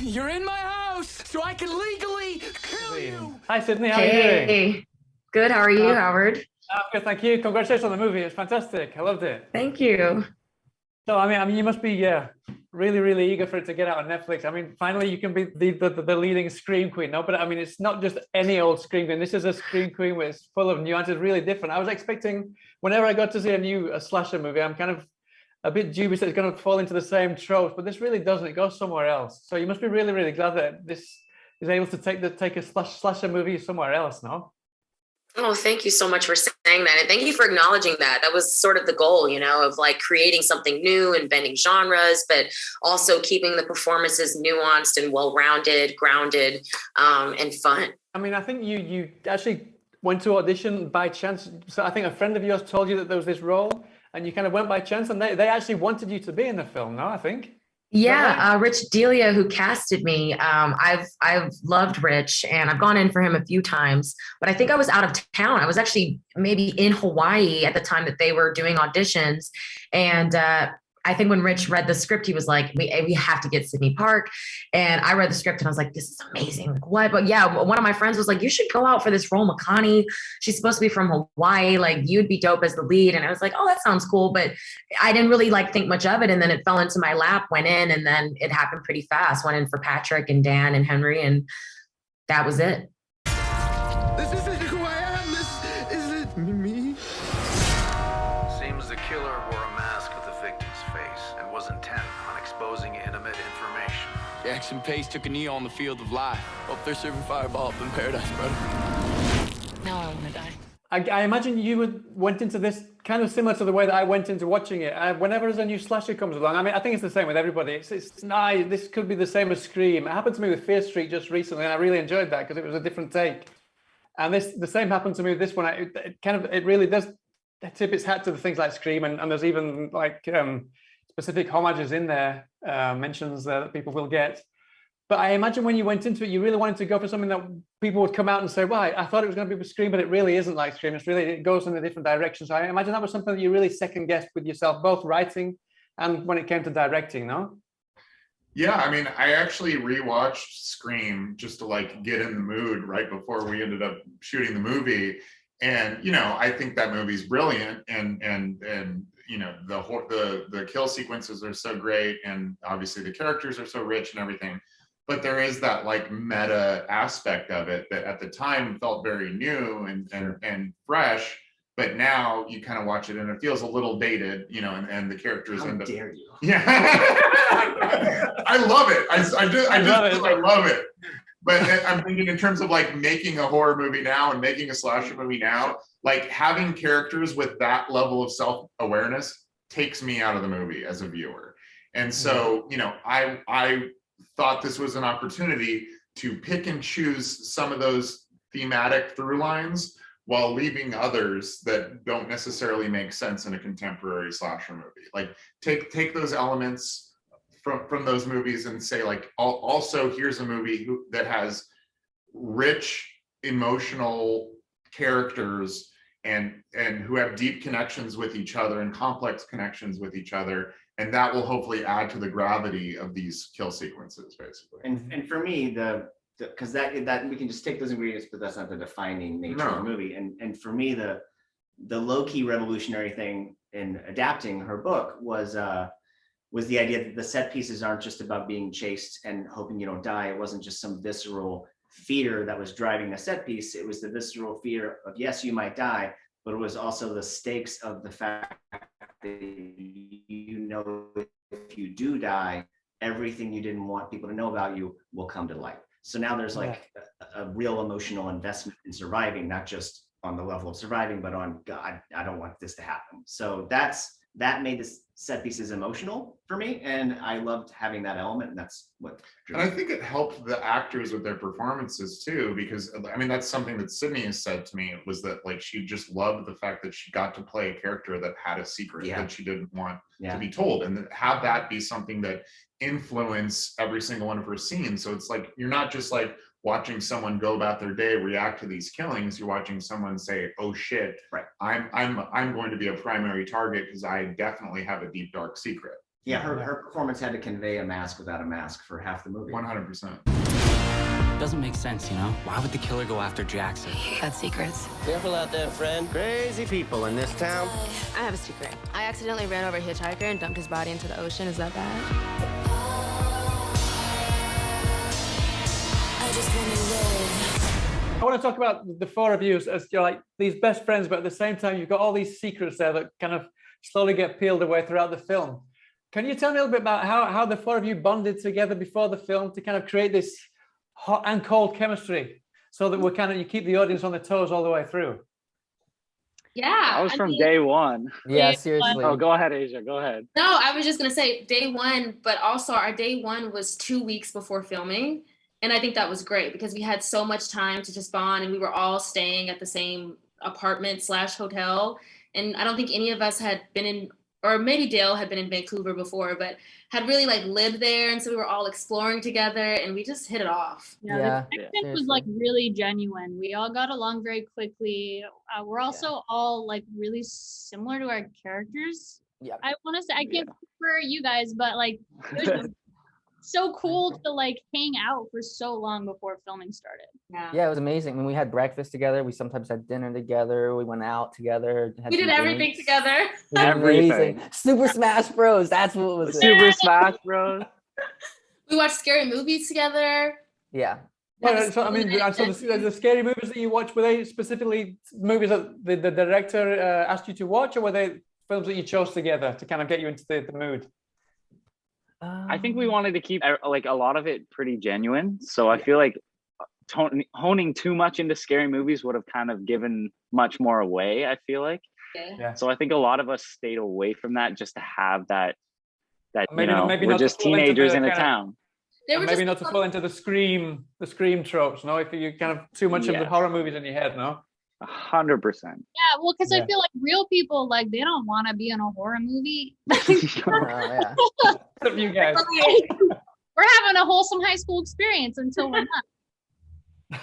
You're in my house, so I can legally kill you. Hi, Sydney. How are you doing? Hey, good. How are you, Uh, Howard? I'm good, thank you. Congratulations on the movie. It's fantastic. I loved it. Thank you. So, I mean, you must be, yeah, really, really eager for it to get out on Netflix. I mean, finally, you can be the leading Scream Queen. No, but I mean, it's not just any old Scream Queen. This is a Scream Queen where it's full of nuances, really different. I was expecting, whenever I got to see a slasher movie, I'm kind of a bit dubious that it's going to fall into the same tropes, but this really doesn't. It goes somewhere else. So you must be really, really glad that this is able to take a slasher movie somewhere else, no? Oh, thank you so much for saying that. And thank you for acknowledging that. That was sort of the goal, of like creating something new and bending genres, but also keeping the performances nuanced and well-rounded, grounded, and fun. I mean, I think you actually went to audition by chance. So I think a friend of yours told you that there was this role and you kind of went by chance and they actually wanted you to be in the film, no, I think. Yeah, Rich Delia, who casted me. I've loved Rich, and I've gone in for him a few times. But I think I was out of town. I was actually maybe in Hawaii at the time that they were doing auditions, and I think when Rich read the script, he was like, "We have to get Sydney Park." And I read the script, and I was like, "This is amazing!" Like, what? But yeah, one of my friends was like, "You should go out for this role, Makani. She's supposed to be from Hawaii. Like, you'd be dope as the lead." And I was like, "Oh, that sounds cool," but I didn't really like think much of it. And then it fell into my lap, went in, and then it happened pretty fast. Went in for Patrick and Dan and Henry, and that was it. This isn't who I am. This isn't me. Seems the killer wore a mask with the victim's face and was intent on exposing intimate information. Jackson Pace took a knee on the field of life. Hope they're serving Fireball up in paradise, brother. Now I want to die. I imagine you went into this kind of similar to the way that I went into watching it. Whenever there's a new slasher comes along, I mean, I think it's the same with everybody. It's nice. This could be the same as Scream. It happened to me with Fear Street just recently, and I really enjoyed that because it was a different take. And the same happened to me with this one. It really does tip its hat to the things like Scream, and there's even like specific homages in there, mentions that people will get. But I imagine when you went into it, you really wanted to go for something that people would come out and say, "Well, I thought it was going to be Scream, but it really isn't like Scream. It goes in a different direction." So I imagine that was something that you really second guessed with yourself, both writing and when it came to directing, no? Yeah, I mean, I actually rewatched Scream just to like get in the mood right before we ended up shooting the movie, and I think that movie's brilliant, and the kill sequences are so great, and obviously the characters are so rich and everything. But there is that like meta aspect of it that at the time felt very new and fresh. But now you kind of watch it and it feels a little dated, and the characters end up. How dare you? Yeah, I love it. I love it. But I'm thinking in terms of like making a horror movie now and making a slasher movie now, like having characters with that level of self-awareness takes me out of the movie as a viewer. And so, I thought this was an opportunity to pick and choose some of those thematic through lines while leaving others that don't necessarily make sense in a contemporary slasher movie. Like take those elements from those movies and say like, also here's a movie that has rich emotional characters and who have deep connections with each other and complex connections with each other. And that will hopefully add to the gravity of these kill sequences, basically. And for me, because that we can just take those ingredients, but that's not the defining nature of the movie. And for me, the low-key revolutionary thing in adapting her book was the idea that the set pieces aren't just about being chased and hoping you don't die. It wasn't just some visceral fear that was driving the set piece. It was the visceral fear of, yes, you might die, but it was also the stakes of the fact that if you do die, everything you didn't want people to know about you will come to light. So now there's like a real emotional investment in surviving, not just on the level of surviving, but on God, I don't want this to happen. So that made the set pieces emotional for me, and I loved having that element, and that's what. And I think it helped the actors with their performances too, because I mean that's something that Sydney has said to me, was that like she just loved the fact that she got to play a character that had a secret that she didn't want to be told, and have that be something that influence every single one of her scenes. So it's like you're not just like watching someone go about their day, react to these killings. You're watching someone say, "Oh shit, I'm going to be a primary target because I definitely have a deep dark secret." Yeah, her performance had to convey a mask without a mask for half the movie. 100%. Doesn't make sense, you know? Why would the killer go after Jackson? He got secrets. Careful out there, friend. Crazy people in this town. I have a secret. I accidentally ran over a hitchhiker and dumped his body into the ocean. Is that bad? I just want to live. I want to talk about the four of you as you're like these best friends, but at the same time, you've got all these secrets there that kind of slowly get peeled away throughout the film. Can you tell me a little bit about how the four of you bonded together before the film to kind of create this hot and cold chemistry so that you keep the audience on their toes all the way through? Yeah. I was from day one. Yeah, Day seriously. one. Oh, go ahead, Asia. Go ahead. No, I was just going to say day one, but also our day one was 2 weeks before filming. And I think that was great because we had so much time to just bond and we were all staying at the same apartment/hotel. And I don't think any of us had been in, or maybe Dale had been in Vancouver before, but had really like lived there. And so we were all exploring together and we just hit it off. Yeah, the connection was like really genuine. We all got along very quickly. We're also all like really similar to our characters. Yeah. I want to say, I can't speak for you guys, but like it was just so cool to like hang out for so long before filming started. Yeah, it was amazing. I mean, we had breakfast together. We sometimes had dinner together. We went out together. We did everything together. It was Everything. amazing. Super Smash Bros. That's what it was. Super Smash Bros. We watched scary movies together. Yeah. Yeah, so I mean, so the scary movies that you watch, were they specifically movies that the director asked you to watch, or were they films that you chose together to kind of get you into the mood? I think we wanted to keep like a lot of it pretty genuine. So I feel like honing too much into scary movies would have kind of given much more away, I feel like. Yeah. So I think a lot of us stayed away from that just to have that Maybe we're not just to fall into teenagers the in a kind of- town. Maybe not to fall into the scream tropes, no? If you kind of too much of the horror movies in your head, no? 100%. Yeah, well, because I feel like real people, like, they don't want to be in a horror movie. Yeah. You guys. We're having a wholesome high school experience until we're not.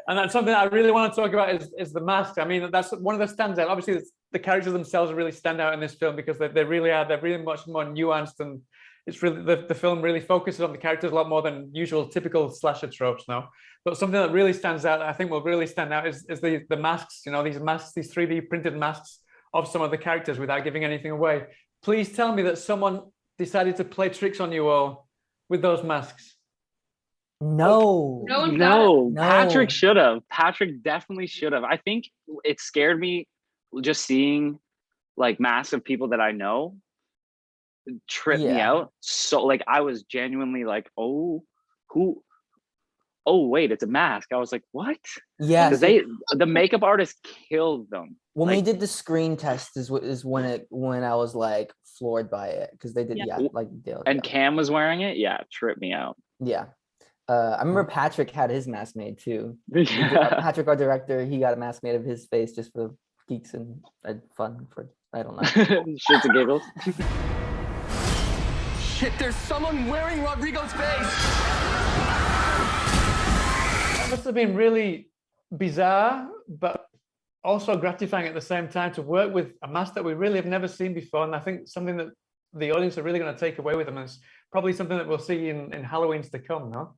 And that's something I really want to talk about is the mask. I mean, that's one of the standouts. Obviously, the characters themselves really stand out in this film because they're really much more nuanced, and it's really the film really focuses on the characters a lot more than usual typical slasher tropes now. But something that really stands out, I think will really stand out is the masks, you know, these masks, these 3D printed masks of some of the characters without giving anything away. Please tell me that someone decided to play tricks on you all with those masks. No. No. Patrick should have. Patrick definitely should have. I think it scared me just seeing like masks of people that I know trip me out. So like I was genuinely like, oh wait, it's a mask. I was like, what? Yeah. The makeup artist killed them. When like, we did the screen test is when I was like floored by it, because they did and Cam was wearing it. Yeah, it tripped me out. Yeah. I remember Patrick had his mask made too. Yeah. Patrick, our director, he got a mask made of his face just for geeks and fun for, I don't know. Shits and giggles. Shit, there's someone wearing Rodrigo's face! That must have been really bizarre, but also gratifying at the same time to work with a mask that we really have never seen before. And I think something that the audience are really going to take away with them is probably something that we'll see in Halloweens to come, no?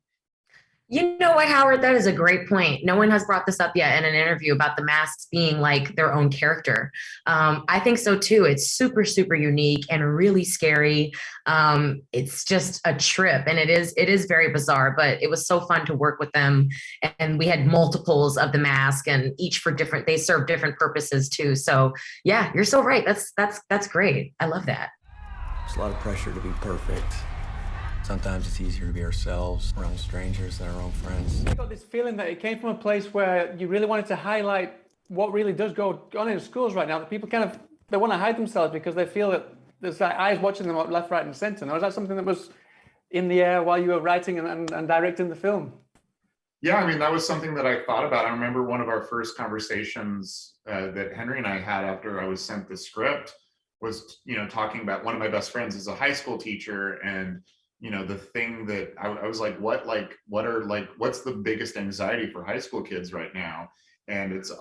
You know what, Howard? That is a great point. No one has brought this up yet in an interview about the masks being like their own character. I think so too. It's super, super unique and really scary. It's just a trip, and it is very bizarre, but it was so fun to work with them. And we had multiples of the mask, and each they serve different purposes too. So yeah, you're so right. That's great. I love that. There's a lot of pressure to be perfect. Sometimes it's easier to be ourselves around strangers than our own friends. I got this feeling that it came from a place where you really wanted to highlight what really does go on in schools right now, that people they want to hide themselves because they feel that there's like eyes watching them left, right, and center. Now, is that something that was in the air while you were writing and directing the film? Yeah, I mean, that was something that I thought about. I remember one of our first conversations that Henry and I had after I was sent the script was, talking about one of my best friends is a high school teacher, and the thing that I was like, what's the biggest anxiety for high school kids right now? And it's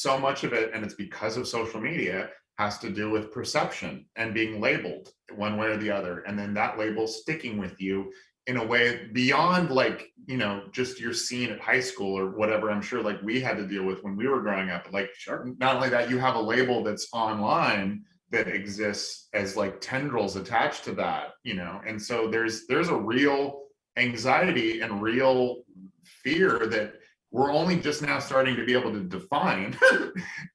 so much of it, and it's because of social media, has to do with perception and being labeled one way or the other. And then that label sticking with you in a way beyond like, you know, just your scene at high school or whatever. I'm sure like we had to deal with when we were growing up. Like, not only that, you have a label that's online that exists as like tendrils attached to that, you know? And so there's a real anxiety and real fear that we're only just now starting to be able to define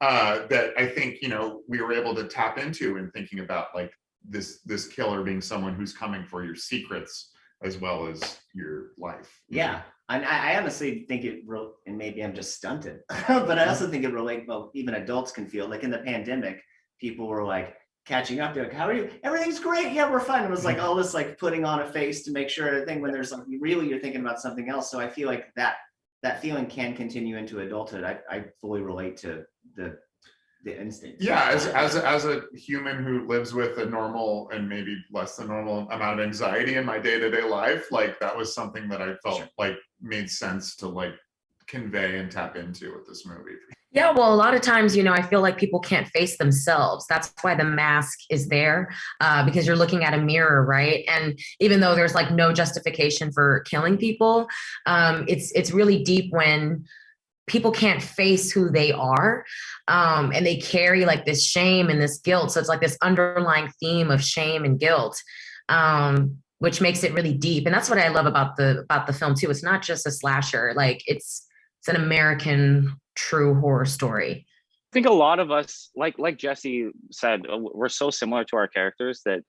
that I think, you know, we were able to tap into in thinking about like this killer being someone who's coming for your secrets as well as your life. Yeah. And I honestly think and maybe I'm just stunted, but I also think it relates, well, even adults can feel like in the pandemic, people were like catching up. They're like, how are you? Everything's great. Yeah, we're fine. It was like all this like putting on a face to make sure everything when there's like really you're thinking about something else. So I feel like that feeling can continue into adulthood. I fully relate to the instinct. Yeah, as a human who lives with a normal and maybe less than normal amount of anxiety in my day-to-day life, like that was something that I felt like made sense to like convey and tap into with this movie. Yeah, well, a lot of times, you know, I feel like people can't face themselves. That's why the mask is there, because you're looking at a mirror, right? And even though there's like no justification for killing people, it's really deep when people can't face who they are, and they carry like this shame and this guilt. So it's like this underlying theme of shame and guilt, which makes it really deep. And that's what I love about the film too. It's not just a slasher; like it's an American true horror story. I think a lot of us, like Jesse said, we're so similar to our characters that,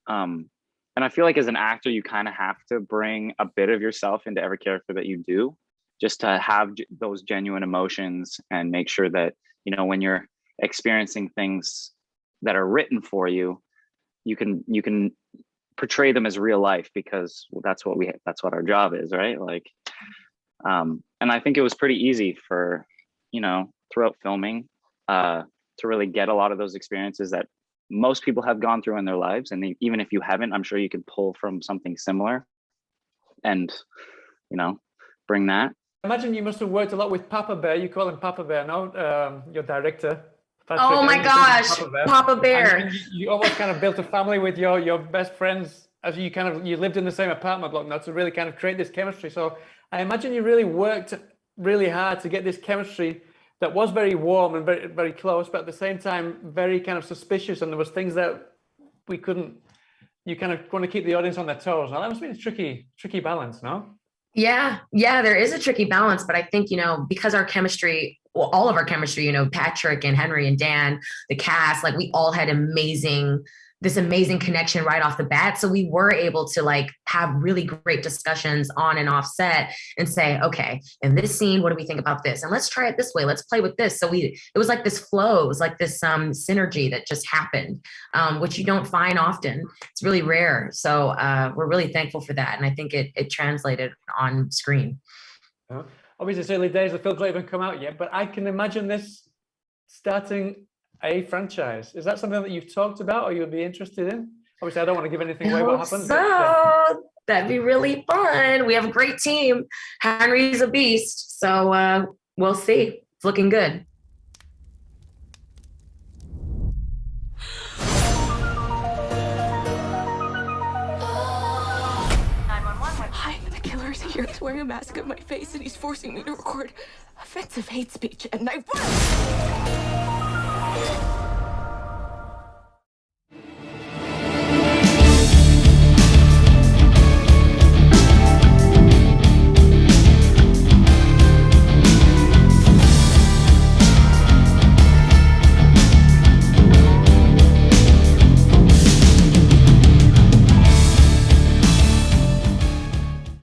and I feel like as an actor, you kind of have to bring a bit of yourself into every character that you do, just to have those genuine emotions and make sure that, you know, when you're experiencing things that are written for you, you can portray them as real life, because that's what our job is, right? Like, and I think it was pretty easy for, you know, throughout filming, to really get a lot of those experiences that most people have gone through in their lives. And even if you haven't, I'm sure you can pull from something similar and, you know, bring that. I imagine you must have worked a lot with Papa Bear. You call him Papa Bear, no? Your director. Patrick, oh my gosh, Papa Bear. And you almost kind of built a family with your best friends as you lived in the same apartment block now to really kind of create this chemistry. So I imagine you really worked really hard to get this chemistry that was very warm and very, very close, but at the same time, very kind of suspicious. And there was things that you kind of want to keep the audience on their toes. Now that must be a tricky balance, no? Yeah, there is a tricky balance, but I think, you know, because our chemistry, well, all of our chemistry, you know, Patrick and Henry and Dan, the cast, like we all had this amazing connection right off the bat. So we were able to like have really great discussions on and off set and say, okay, in this scene, what do we think about this? And let's try it this way. Let's play with this. So it was like this flow, it was like this synergy that just happened, which you don't find often. It's really rare. So we're really thankful for that. And I think it translated on screen. Obviously, it's early days, the film's not even come out yet, but I can imagine this starting a franchise. Is that something that you've talked about or you'd be interested in? Obviously, I don't want to give anything away what happens. So that'd be really fun. We have a great team. Henry's a beast. So we'll see. It's looking good. Hi, the killer's here. He's wearing a mask on my face and he's forcing me to record offensive hate speech, and I